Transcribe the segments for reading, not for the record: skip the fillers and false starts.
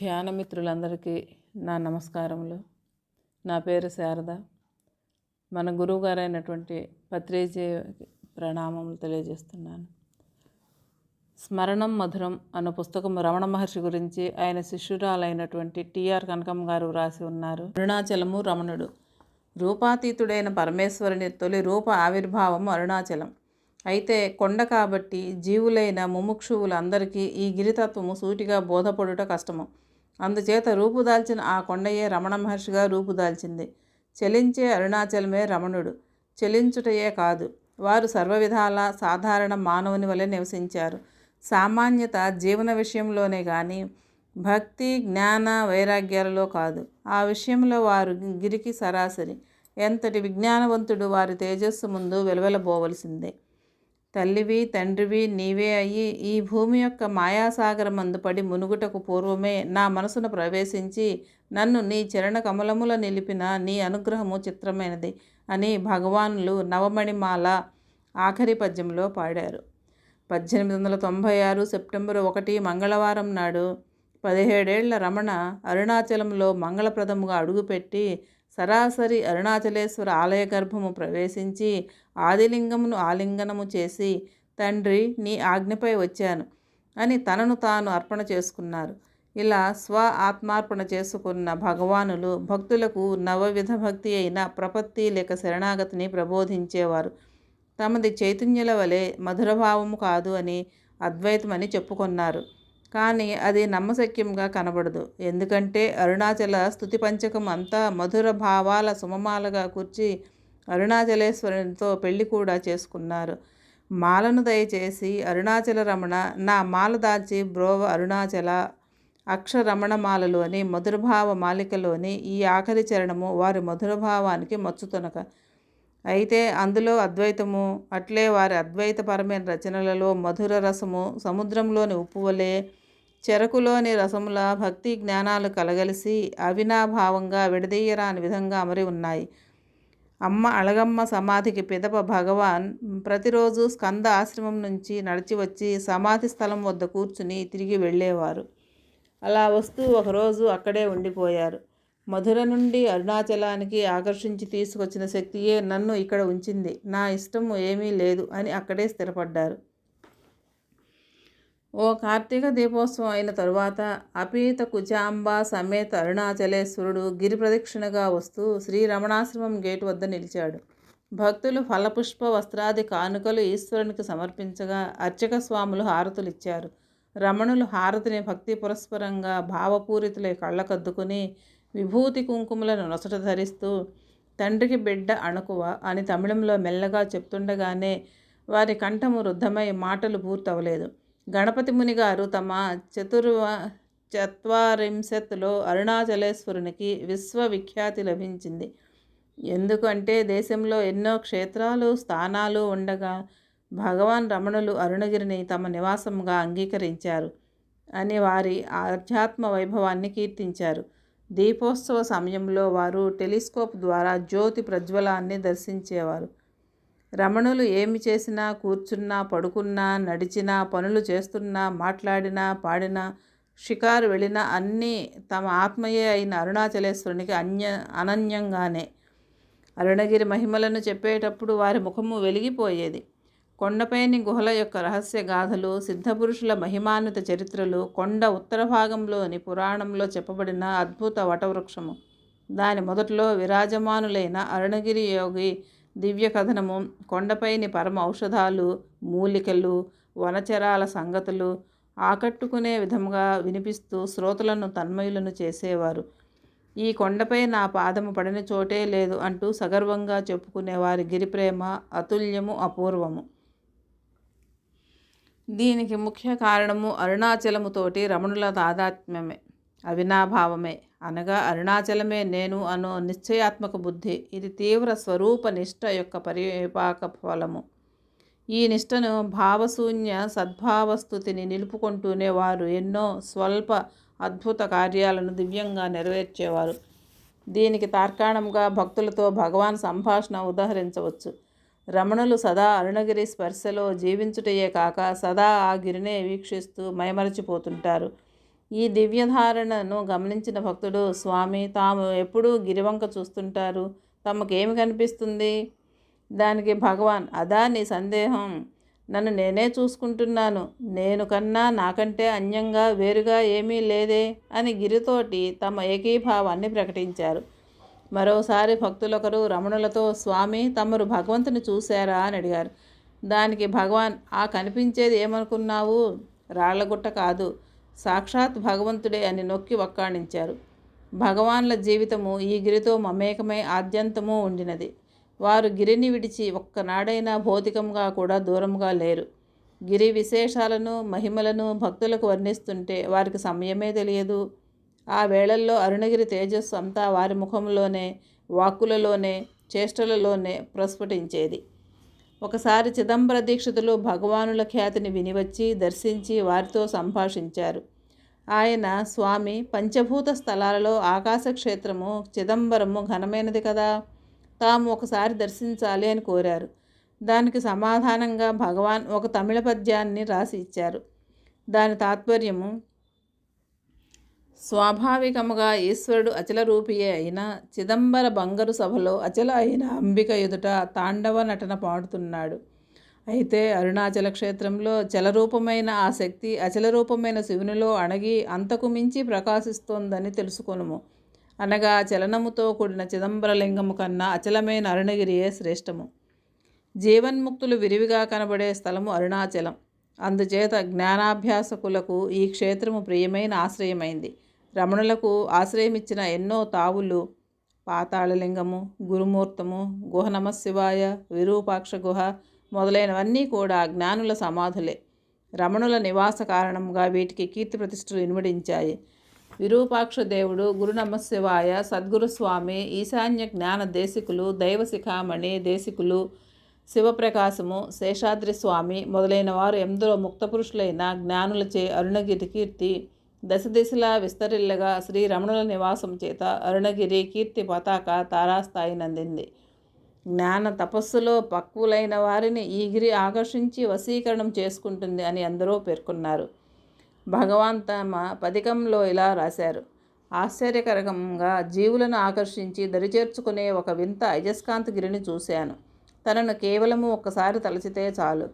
ధ్యాన మిత్రులందరికీ నా నమస్కారములు. నా పేరు శారద. మన గురువుగారైనటువంటి పత్రిజీ ప్రణామములు తెలియజేస్తున్నాను. స్మరణం మధురం అన్న పుస్తకం రమణ మహర్షి గురించి ఆయన శిష్యురాలైనటువంటి టిఆర్ కనకమ్మ గారు వ్రాసి ఉన్నారు. అరుణాచలము రమణుడు. రూపాతీతుడైన పరమేశ్వరుని తొలి రూప ఆవిర్భావము అరుణాచలం. అయితే కొండ కాబట్టి జీవులైన ముముక్షువులందరికీ ఈ గిరితత్వము సూటిగా బోధపడుట కష్టము. అందుచేత రూపుదాల్చిన ఆ కొండయే రమణ మహర్షిగా రూపుదాల్చింది. చలించే అరుణాచలమే రమణుడు. చలించుటయే కాదు, వారు సర్వవిధాల సాధారణ మానవుని వలె నివసించారు. సామాన్యత జీవన విషయంలోనే కానీ భక్తి జ్ఞాన వైరాగ్యాలలో కాదు. ఆ విషయంలో వారు గిరికి సరాసరి. ఎంతటి విజ్ఞానవంతుడు వారి తేజస్సు ముందు వెలువెలబోవలసిందే. తల్లివి తండ్రివి నీవే అయ్యి ఈ భూమి యొక్క మాయాసాగరమందు పడి మునుగుటకు పూర్వమే నా మనసును ప్రవేశించి నన్ను నీ చరణ కమలముల నిలిపిన నీ అనుగ్రహము చిత్రమైనది అని భగవానులు నవమణిమాల ఆఖరి పద్యంలో పాడారు. 1896 సెప్టెంబర్ 1 మంగళవారం నాడు 17 ఏళ్ల రమణ అరుణాచలంలో మంగళప్రదముగా అడుగుపెట్టి సరాసరి అరుణాచలేశ్వర ఆలయ గర్భము ప్రవేశించి ఆదిలింగమును ఆలింగనము చేసి తండ్రి నీ ఆజ్ఞపై వచ్చాను అని తనను తాను అర్పణ చేసుకున్నారు. ఇలా స్వ ఆత్మార్పణ చేసుకున్న భగవానులు భక్తులకు నవవిధ భక్తి అయిన ప్రపత్తి లేక శరణాగతిని ప్రబోధించేవారు. తమది చైతన్యుల వలె మధురభావము కాదు అని అద్వైతమని చెప్పుకొన్నారు. కానీ అది నమ్మశక్యంగా కనబడదు. ఎందుకంటే అరుణాచల స్తుతి పంచకం అంతా మధుర భావాల సుమమాలగా కూర్చి అరుణాచలేశ్వరునితో పెళ్లి కూడా చేసుకున్నారు. మాలను దయచేసి అరుణాచల రమణ నా మాల దాల్చి బ్రోవ అరుణాచల అక్షరమణమాలలోని మధురభావ మాలికలోని ఈ ఆఖరి చరణము వారి మధురభావానికి మచ్చుతొనక. అయితే అందులో అద్వైతము, అట్లే వారి అద్వైతపరమైన రచనలలో మధుర రసము సముద్రంలోని ఉప్పువలే చెరకులోని రసముల భక్తి జ్ఞానాలు కలగలిసి అవినాభావంగా విడదీయరాని విధంగా అమరి ఉన్నాయి. అమ్మ అళగమ్మ సమాధికి పిదప భగవాన్ ప్రతిరోజు స్కంద ఆశ్రమం నుంచి నడిచి వచ్చి సమాధి స్థలం వద్ద కూర్చుని తిరిగి వెళ్ళేవారు. అలా వస్తూ ఒకరోజు అక్కడే ఉండిపోయారు. మధుర నుండి అరుణాచలానికి ఆకర్షించి తీసుకొచ్చిన శక్తియే నన్ను ఇక్కడ ఉంచింది, నా ఇష్టము ఏమీ లేదు అని అక్కడే స్థిరపడ్డారు. ఓ కార్తీక దీపోత్సవం అయిన తరువాత అపీత కుచాంబ సమేత అరుణాచలేశ్వరుడు గిరి ప్రదక్షిణగా వస్తూ శ్రీరమణాశ్రమం గేటు వద్ద నిలిచాడు. భక్తులు ఫలపుష్ప వస్త్రాది కానుకలు ఈశ్వరునికి సమర్పించగా అర్చక స్వాములు హారతులిచ్చారు. రమణులు హారతిని భక్తి పురస్పరంగా భావపూరితులై కళ్ళకద్దుకుని విభూతి కుంకుమలను నొసట ధరిస్తూ తండ్రికి బిడ్డ అణకువ అని తమిళంలో మెల్లగా చెప్తుండగానే వారి కంఠము రుద్ధమై మాటలు పూర్తవలేదు. గణపతి మునిగారు తమ 440లో అరుణాచలేశ్వరునికి విశ్వవిఖ్యాతి లభించింది. ఎందుకంటే దేశంలో ఎన్నో క్షేత్రాలు స్థానాలు ఉండగా భగవాన్ రమణులు అరుణగిరిని తమ నివాసంగా అంగీకరించారు అని వారి ఆధ్యాత్మ వైభవాన్ని కీర్తించారు. దీపోత్సవ సమయంలో వారు టెలిస్కోప్ ద్వారా జ్యోతి ప్రజ్వలాన్ని దర్శించేవారు. రమణులు ఏమి చేసినా, కూర్చున్నా, పడుకున్నా, నడిచినా, పనులు చేస్తున్నా, మాట్లాడినా, పాడినా, షికారు వెళ్ళినా అన్నీ తమ ఆత్మయే అయిన అరుణాచలేశ్వరునికి అనన్యంగానే. అరుణగిరి మహిమలను చెప్పేటప్పుడు వారి ముఖము వెలిగిపోయేది. కొండపైని గుహల యొక్క రహస్య గాథలు, సిద్ధపురుషుల మహిమాన్విత చరిత్రలు, కొండ ఉత్తర భాగంలోని పురాణంలో చెప్పబడిన అద్భుత వటవృక్షము, దాని మొదట్లో విరాజమానులైన అరుణగిరి యోగి దివ్య కథనము, కొండపైని పరమ ఔషధాలు, మూలికలు, వనచరాల సంగతులు ఆకట్టుకునే విధముగా వినిపిస్తూ శ్రోతలను తన్మయులను చేసేవారు. ఈ కొండపై నా పాదము పడిన చోటే లేదు అంటూ సగర్వంగా చెప్పుకునే వారి గిరిప్రేమ అతుల్యము, అపూర్వము. దీనికి ముఖ్య కారణము అరుణాచలముతోటి రమణుల తాదాత్మ్యమే, అవినాభావమే. అనగా అరుణాచలమే నేను అను నిశ్చయాత్మక బుద్ధి. ఇది తీవ్ర స్వరూప నిష్ఠ యొక్క పరిపాక ఫలము. ఈ నిష్టను భావశూన్య సద్భావస్థుతిని నిలుపుకుంటూనే వారు ఎన్నో స్వల్ప అద్భుత కార్యాలను దివ్యంగా నెరవేర్చేవారు. దీనికి తార్కాణంగా భక్తులతో భగవాన్ సంభాషణ ఉదహరించవచ్చు. రమణులు సదా అరుణగిరి స్పర్శలో జీవించుటయే కాక సదా ఆ గిరినే వీక్షిస్తూ మైమరచిపోతుంటారు. ఈ దివ్యధారణను గమనించిన భక్తుడు, స్వామి తాము ఎప్పుడూ గిరివంక చూస్తుంటారు, తమకేమి కనిపిస్తుంది? దానికి భగవాన్, అదా నీ సందేహం? నన్ను నేనే చూసుకుంటున్నాను, నేను కన్నా నాకంటే అన్యంగా వేరుగా ఏమీ లేదే అని గిరితోటి తమ ఏకీభావాన్ని ప్రకటించారు. మరోసారి భక్తులొకరు రమణులతో, స్వామి తమరు భగవంతుని చూశారా అని అడిగారు. దానికి భగవాన్, ఆ కనిపించేది ఏమనుకున్నావు? రాళ్లగుట్ట కాదు, సాక్షాత్ భగవంతుడే అని నొక్కి వక్కాణించారు. భగవాన్ల జీవితము ఈ గిరితో మమేకమై ఆద్యంతమూ ఉండినది. వారు గిరిని విడిచి ఒక్కనాడైనా భౌతికంగా కూడా దూరంగా లేరు. గిరి విశేషాలను మహిమలను భక్తులకు వర్ణిస్తుంటే వారికి సమయమే తెలియదు. ఆ వేళల్లో అరుణగిరి తేజస్సు అంతా వారి ముఖంలోనే, వాక్కులలోనే, చేష్టలలోనే ప్రస్ఫుటించేది. ఒకసారి చిదంబర దీక్షితులు భగవానుల ఖ్యాతిని వినివచ్చి దర్శించి వారితో సంభాషించారు. ఆయన, స్వామి పంచభూత స్థలాలలో ఆకాశక్షేత్రము చిదంబరము ఘనమైనది కదా, తాము ఒకసారి దర్శించాలి అని కోరారు. దానికి సమాధానంగా భగవాన్ ఒక తమిళ పద్యాన్ని రాసి ఇచ్చారు. దాని తాత్పర్యము, స్వాభావికముగా ఈశ్వరుడు అచల రూపియే అయినా చిదంబర బంగారు సభలో అచల అయిన అంబిక ఎదుట తాండవ నటన పాడుతున్నాడు. అయితే అరుణాచల క్షేత్రంలో చలరూపమైన ఆ శక్తి అచల రూపమైన శివునిలో అణగి అంతకు మించి ప్రకాశిస్తోందని తెలుసుకొనుము. అనగా చలనముతో కూడిన చిదంబరలింగము కన్నా అచలమైన అరుణగిరియే శ్రేష్టము. జీవన్ముక్తులు విరివిగా కనబడే స్థలము అరుణాచలం. అందుచేత జ్ఞానాభ్యాసకులకు ఈ క్షేత్రము ప్రియమైన ఆశ్రయమైంది. రమణులకు ఆశ్రయమిచ్చిన ఎన్నో తావులు, పాతాళలింగము, గురుమూర్తము, గుహ నమశివాయ, విరూపాక్ష గుహ మొదలైనవన్నీ కూడా జ్ఞానుల సమాధులే. రమణుల నివాస కారణంగా వీటికి కీర్తి ప్రతిష్టలు ఇనుమడించాయి. విరూపాక్ష దేవుడు, గురు నమశివాయ, సద్గురుస్వామి, ఈశాన్య జ్ఞాన దేశికులు, దైవశిఖామణి దేశికులు, శివప్రకాశము, శేషాద్రి స్వామి మొదలైన వారు ఎందరో ముక్తపురుషులైన జ్ఞానులచే అరుణగిరి కీర్తి దశ దిశలా విస్తరిల్లగా శ్రీరమణుల నివాసం చేత అరుణగిరి కీర్తి పతాక తారాస్థాయినందింది. జ్ఞాన తపస్సులో పక్వులైన వారిని ఈ గిరి ఆకర్షించి వశీకరణం చేసుకుంటుంది అని ఎందరో పేర్కొన్నారు. భగవాన్ తమ పదికంలో ఇలా రాశారు. ఆశ్చర్యకరంగా జీవులను ఆకర్షించి దరిచేర్చుకునే ఒక వింత అయస్కాంత గిరిని చూశాను. తనను కేవలము ఒక్కసారి తలచితే చాలు,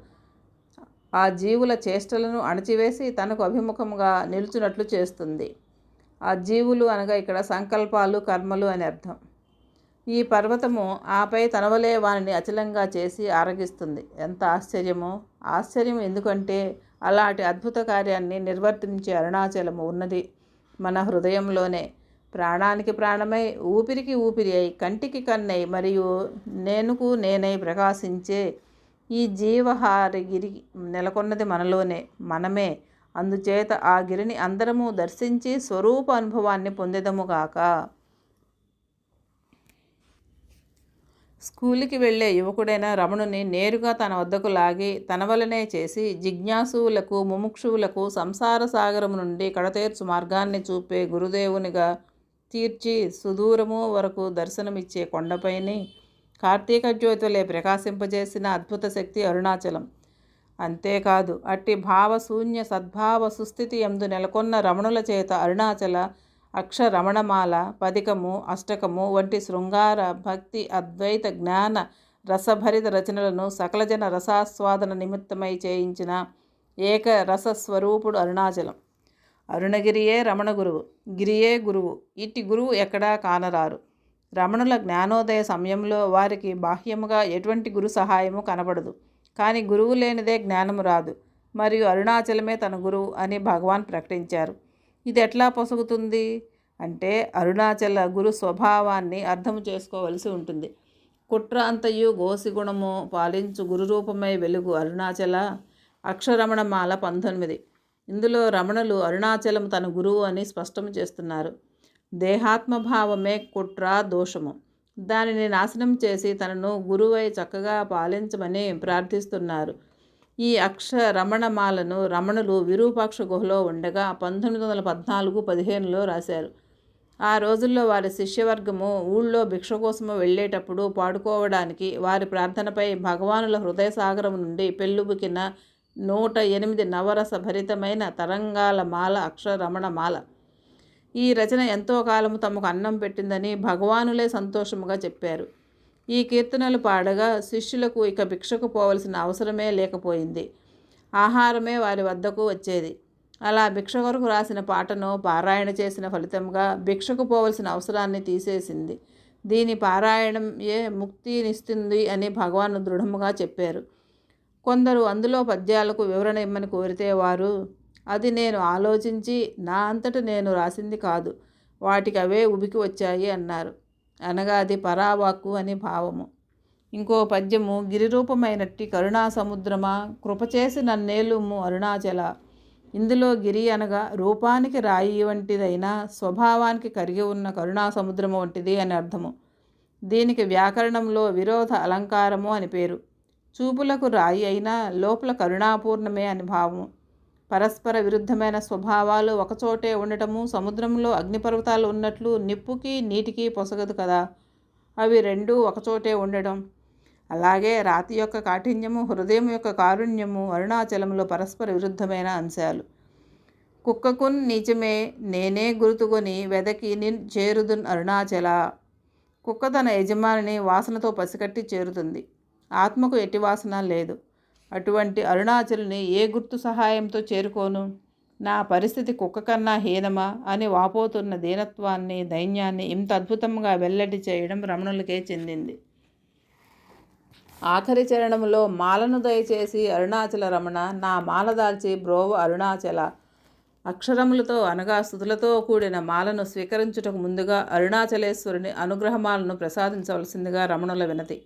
ఆ జీవుల చేష్టలను అణచివేసి తనకు అభిముఖముగా నిలుచున్నట్లు చేస్తుంది. ఆ జీవులు అనగా ఇక్కడ సంకల్పాలు, కర్మలు అని అర్థం. ఈ పర్వతము ఆపై తనవలే వారిని అచలంగా చేసి ఆరగిస్తుంది. ఎంత ఆశ్చర్యమో! ఆశ్చర్యం ఎందుకంటే అలాంటి అద్భుత కార్యాన్ని నిర్వర్తించే అరుణాచలము ఉన్నది మన హృదయంలోనే. ప్రాణానికి ప్రాణమై, ఊపిరికి ఊపిరి అయి, కంటికి కన్నై మరియు నేనుకు నేనై ప్రకాశించే ఈ జీవహారి గిరి నెలకొన్నది మనలోనే, మనమే. అందుచేత ఆ గిరిని అందరము దర్శించి స్వరూప అనుభవాన్ని పొందెదముగాక. స్కూలుకి వెళ్ళే యువకుడైన రమణుని నేరుగా తన వద్దకు లాగి తన వలనే చేసి జిజ్ఞాసువులకు, ముముక్షువులకు సంసార సాగరము నుండి కడతేర్చు మార్గాన్ని చూపే గురుదేవునిగా తీర్చి సుదూరము వరకు దర్శనమిచ్చే కొండపైని కార్తీక జ్యోతివలే ప్రకాశింపజేసిన అద్భుత శక్తి అరుణాచలం. అంతేకాదు అట్టి భావశూన్య సద్భావ సుస్థితి యందు నెలకొన్న రమణుల చేత అరుణాచల అక్షరమణమాల, పదికము, అష్టకము వంటి శృంగార భక్తి అద్వైత జ్ఞాన రసభరిత రచనలను సకల జన రసాస్వాదన నిమిత్తమై చేయించిన ఏక రసస్వరూపుడు అరుణాచలం. అరుణగిరియే రమణ గురువు, గిరియే గురువు. ఇట్టి గురువు ఎక్కడా కానరారు. రమణుల జ్ఞానోదయ సమయంలో వారికి బాహ్యముగా ఎటువంటి గురు సహాయము కనబడదు. కానీ గురువు లేనిదే జ్ఞానము రాదు. మరియు అరుణాచలమే తన గురువు అని భగవాన్ ప్రకటించారు. ఇది ఎట్లా పొసగుతుంది అంటే అరుణాచల గురు స్వభావాన్ని అర్థము చేసుకోవలసి ఉంటుంది. కుట్ర అంతయు గోసిగుణము పాలించు గురురూపమై వెలుగు అరుణాచల అక్షరమణమాల 19. ఇందులో రమణులు అరుణాచలం తన గురువు అని స్పష్టం చేస్తున్నారు. దేహాత్మభావమే కుట్ర, దోషము. దానిని నాశనం చేసి తనను గురువై చక్కగా పాలించమని ప్రార్థిస్తున్నారు. ఈ అక్షరమణమాలను రమణులు విరూపాక్ష గుహలో ఉండగా 1914-15లో రాశారు. ఆ రోజుల్లో వారి శిష్యవర్గము ఊళ్ళో భిక్ష కోసము వెళ్ళేటప్పుడు పాడుకోవడానికి వారి ప్రార్థనపై భగవానుల హృదయ సాగరం నుండి పెళ్ళుబుకిన 108 నవరస భరితమైన తరంగాల మాల అక్షరరమణమాల. ఈ రచన ఎంతో కాలము తమకు అన్నం పెట్టిందని భగవానులే సంతోషముగా చెప్పారు. ఈ కీర్తనలు పాడగా శిష్యులకు ఇక భిక్షకు పోవలసిన అవసరమే లేకపోయింది. ఆహారమే వారి వద్దకు వచ్చేది. అలా భిక్ష కొరకు రాసిన పాటను పారాయణ చేసిన ఫలితంగా భిక్షకు పోవలసిన అవసరాన్ని తీసేసింది. దీని పారాయణం ముక్తినిస్తుంది అని భగవాను దృఢముగా చెప్పారు. కొందరు అందులో పద్యాలకు వివరణ ఇమ్మని కోరితే వారు, అది నేను ఆలోచించి నా అంతట నేను రాసింది కాదు, వాటికి అవే ఉబికి వచ్చాయి అన్నారు. అనగా అది పరావాక్కు అని భావము. ఇంకో పద్యము, గిరిరూపమైనట్టి కరుణా సముద్రమా కృపచేసి నన్నేలుము అరుణాచల. ఇందులో గిరి అనగా రూపానికి రాయి వంటిదైనా స్వభావానికి కరిగి ఉన్న కరుణా సముద్రము వంటిది అని అర్థము. దీనికి వ్యాకరణంలో విరోధ అలంకారము అని పేరు. చూపులకు రాయి అయినా లోపల కరుణాపూర్ణమే అని భావము. పరస్పర విరుద్ధమైన స్వభావాలు ఒకచోటే ఉండటము సముద్రంలో అగ్నిపర్వతాలు ఉన్నట్లు నిప్పుకి నీటికి పొసగదు కదా, అవి రెండూ ఒకచోటే ఉండడం. అలాగే రాతి యొక్క కాఠిన్యము, హృదయం యొక్క కారుణ్యము అరుణాచలంలో పరస్పర విరుద్ధమైన అంశాలు. కుక్కకున్ నీచమే నేనే గుర్తుకొని వెదకి నిన్ చేరుదున్ అరుణాచల. కుక్క తన యజమానిని వాసనతో పసికట్టి చేరుతుంది. ఆత్మకు ఎట్టి వాసన లేదు. అటువంటి అరుణాచలుని ఏ గుర్తు సహాయంతో చేరుకోను? నా పరిస్థితి కుక్క కన్నా హీనమా అని వాపోతున్న దీనత్వాన్ని, దైన్యాన్ని ఇంత అద్భుతంగా వెల్లడి చేయడం రమణులకే చెందింది. ఆఖరి చరణంలో మాలను దయచేసి అరుణాచల రమణ నా మాల దాల్చి బ్రోవ అరుణాచల. అక్షరములతో అనగా స్తుతులతో కూడిన మాలను స్వీకరించుటకు ముందుగా అరుణాచలేశ్వరుని అనుగ్రహమాలను ప్రసాదించవలసిందిగా రమణుల వినతి.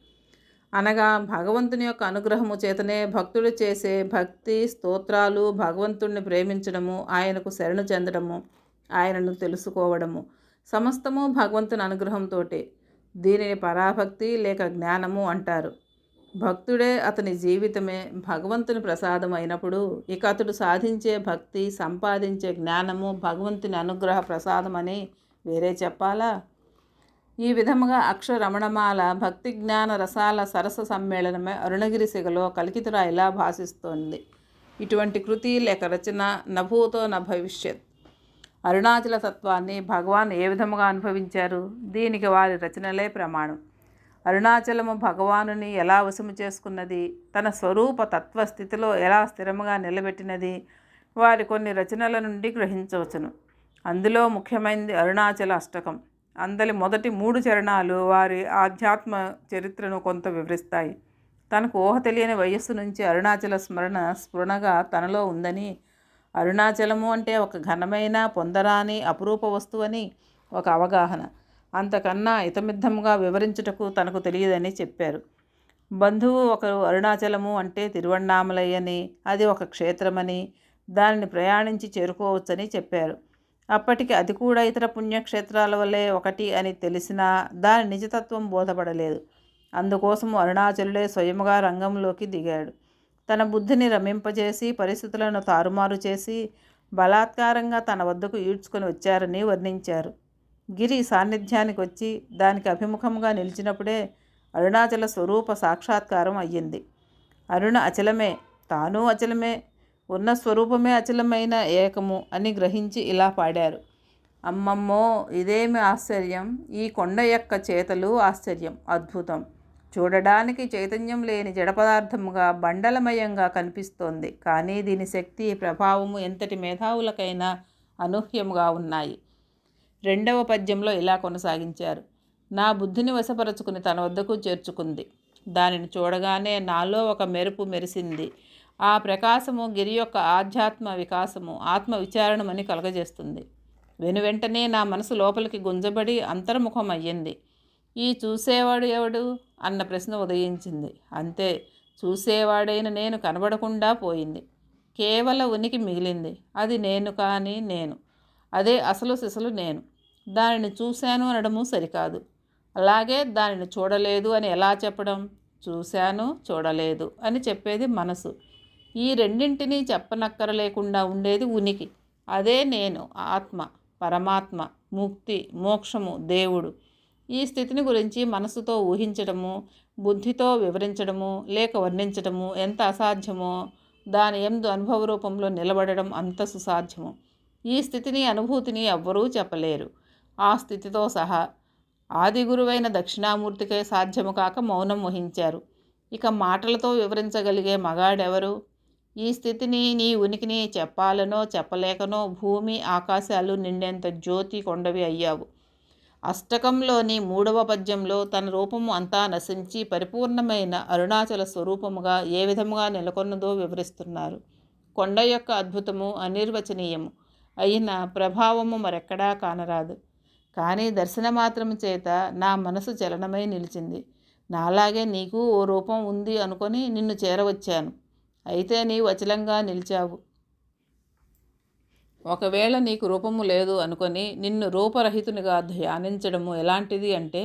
అనగా భగవంతుని యొక్క అనుగ్రహము చేతనే భక్తుడు చేసే భక్తి స్తోత్రాలు, భగవంతుణ్ణి ప్రేమించడము, ఆయనకు శరణు చెందడము, ఆయనను తెలుసుకోవడము సమస్తము భగవంతుని అనుగ్రహంతోటే. దీనిని పరాభక్తి లేక జ్ఞానము అంటారు. భక్తుడే అతని జీవితమే భగవంతుని ప్రసాదం అయినప్పుడు ఇక అతడు సాధించే భక్తి, సంపాదించే జ్ఞానము భగవంతుని అనుగ్రహ ప్రసాదం అని వేరే చెప్పాలా? ఈ విధముగా అక్షరమణమాల భక్తి జ్ఞాన రసాల సరస సమ్మేళనమే అరుణగిరి సిగలో కలికితురాయిలా భాసిస్తోంది. ఇటువంటి కృతి లేక రచన నభూతో న భవిష్యత్. అరుణాచల తత్వాన్ని భగవాన్ ఏ విధముగా అనుభవించారు? దీనికి వారి రచనలే ప్రమాణం. అరుణాచలము భగవానుని ఎలా వశము చేసుకున్నది, తన స్వరూప తత్వస్థితిలో ఎలా స్థిరముగా నిలబెట్టినది వారి కొన్ని రచనల నుండి గ్రహించవచ్చును. అందులో ముఖ్యమైనది అరుణాచల అష్టకం. అందలి మొదటి 3 చరణాలు వారి ఆధ్యాత్మ చరిత్రను కొంత వివరిస్తాయి. తనకు ఊహ తెలియని వయస్సు నుంచి అరుణాచల స్ఫురణగా తనలో ఉందని, అరుణాచలము అంటే ఒక ఘనమైన పొందరాని అపురూప వస్తువని ఒక అవగాహన. అంతకన్నా ఇతమిద్ధముగా వివరించుటకు తనకు తెలియదని చెప్పారు. బంధువు ఒకరు అరుణాచలము అంటే తిరువణ్ణామలై అని, అది ఒక క్షేత్రమని, దానిని ప్రయాణించి చేరుకోవచ్చని చెప్పారు. అప్పటికి అది కూడా ఇతర పుణ్యక్షేత్రాల వల్లే ఒకటి అని తెలిసినా దాని నిజతత్వం బోధపడలేదు. అందుకోసము అరుణాచలుడే స్వయముగా రంగంలోకి దిగాడు. తన బుద్ధిని రమింపజేసి పరిస్థితులను తారుమారు చేసి బలాత్కారంగా తన వద్దకు ఈడ్చుకొని వచ్చారని వర్ణించారు. గిరి సాన్నిధ్యానికి వచ్చి దానికి అభిముఖంగా నిలిచినప్పుడే అరుణాచల స్వరూప సాక్షాత్కారం అయ్యింది. అరుణ అచలమే, తాను అచలమే, ఉన్న స్వరూపమే అచలమైన ఏకము అని గ్రహించి ఇలా పాడారు. అమ్మమ్మో ఇదేమి ఆశ్చర్యం, ఈ కొండ యొక్క చేతలు ఆశ్చర్యం, అద్భుతం. చూడడానికి చైతన్యం లేని జడ పదార్థముగా బండలమయంగా కనిపిస్తోంది. కానీ దీని శక్తి ప్రభావము ఎంతటి మేధావులకైనా అనూహ్యముగా ఉన్నాయి. 2వ పద్యంలో ఇలా కొనసాగించారు. నా బుద్ధిని వశపరచుకుని తన వద్దకు చేర్చుకుంది. దానిని చూడగానే నాలో ఒక మెరుపు మెరిసింది. ఆ ప్రకాశము గిరి యొక్క ఆధ్యాత్మ వికాసము, ఆత్మ విచారణమని కలగజేస్తుంది. వెనువెంటనే నా మనసు లోపలికి గుంజబడి అంతర్ముఖం అయ్యింది. ఈ చూసేవాడు ఎవడు అన్న ప్రశ్న ఉదయించింది. అంతే, చూసేవాడైన నేను కనబడకుండా పోయింది. కేవల ఉనికి మిగిలింది. అది నేను కానీ నేను, అదే అసలు సిసలు నేను. దానిని చూశాను అనడము సరికాదు. అలాగే దానిని చూడలేదు అని ఎలా చెప్పడం? చూశాను, చూడలేదు అని చెప్పేది మనసు. ఈ రెండింటినీ చెప్పనక్కరలేకుండా ఉండేది ఉనికి. అదే నేను, ఆత్మ, పరమాత్మ, ముక్తి, మోక్షము, దేవుడు. ఈ స్థితిని గురించి మనసుతో ఊహించడము, బుద్ధితో వివరించడము లేక వర్ణించడము ఎంత అసాధ్యమో దాని యందు అనుభవ రూపంలో నిలబడడం అంత సుసాధ్యము. ఈ స్థితిని, అనుభూతిని ఎవ్వరూ చెప్పలేరు. ఆ స్థితితో సహా ఆది గురువైన దక్షిణామూర్తికే సాధ్యము కాక మౌనం వహించారు. ఇక మాటలతో వివరించగలిగే మగాడెవరు? ఈ స్థితిని, నీ ఉనికిని చెప్పాలనో చెప్పలేకనో భూమి ఆకాశాలు నిండేంత జ్యోతి కొండవి అయ్యావు. అష్టకంలోని 3వ పద్యంలో తన రూపము అంతా నశించి పరిపూర్ణమైన అరుణాచల స్వరూపముగా ఏ విధముగా నెలకొన్నదో వివరిస్తున్నారు. కొండ యొక్క అద్భుతము అనిర్వచనీయము అయిన ప్రభావము మరెక్కడా కానరాదు. కానీ దర్శనమాత్రము చేత నా మనసు చలనమై నిలిచింది. నాలాగే నీకు ఓ రూపం ఉంది అనుకొని నిన్ను చేరవచ్చాను. అయితే నీవు అచలంగా నిలిచావు. ఒకవేళ నీకు రూపము లేదు అనుకొని నిన్ను రూపరహితునిగా ధ్యానించడము ఎలాంటిది అంటే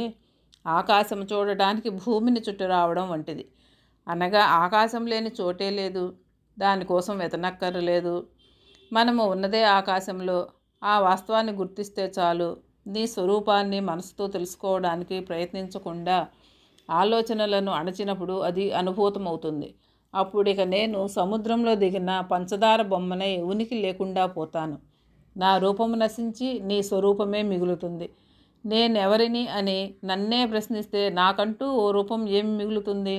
ఆకాశం చూడడానికి భూమిని చుట్టూ రావడం వంటిది. అనగా ఆకాశం లేని చోటే లేదు, దానికోసం వెతనక్కర్లేదు. మనము ఉన్నదే ఆకాశంలో. ఆ వాస్తవాన్ని గుర్తిస్తే చాలు. నీ స్వరూపాన్ని మనసుతో తెలుసుకోవడానికి ప్రయత్నించకుండా ఆలోచనలను అణచినప్పుడు అది అనుభూతమవుతుంది. అప్పుడిక నేను సముద్రంలో దిగిన పంచదార బొమ్మనై ఉనికి లేకుండా పోతాను. నా రూపము నశించి నీ స్వరూపమే మిగులుతుంది. నేనెవరిని అని నన్నే ప్రశ్నిస్తే నాకంటూ ఓ రూపం ఏమి మిగులుతుంది?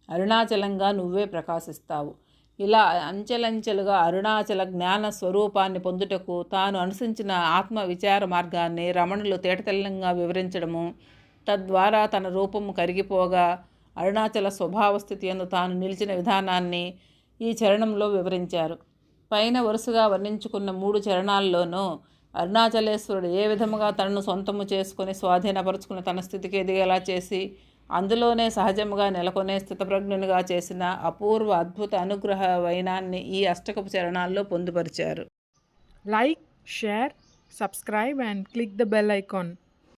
అరుణాచలంగా నువ్వే ప్రకాశిస్తావు. ఇలా అంచెలంచెలుగా అరుణాచల జ్ఞాన స్వరూపాన్ని పొందుటకు తాను అనుసరించిన ఆత్మ విచార మార్గాన్ని రమణులు తేటతెల్లంగా వివరించడము, తద్వారా తన రూపము కరిగిపోగా అరుణాచల స్వభావస్థితి యందు తాను నిలిచిన విధానాన్ని ఈ చరణంలో వివరించారు. పైన వరుసగా వర్ణించుకున్న 3 చరణాల్లోనూ అరుణాచలేశ్వరుడు ఏ విధముగా తనను సొంతము చేసుకొని స్వాధీనపరుచుకుని తన స్థితికి ఎదిగేలా చేసి అందులోనే సహజముగా నెలకొనే స్థితప్రజ్ఞునిగా చేసిన అపూర్వ అద్భుత అనుగ్రహ వైనాన్ని ఈ అష్టకపు చరణాల్లో పొందుపరిచారు. Like, share, subscribe and click the bell icon.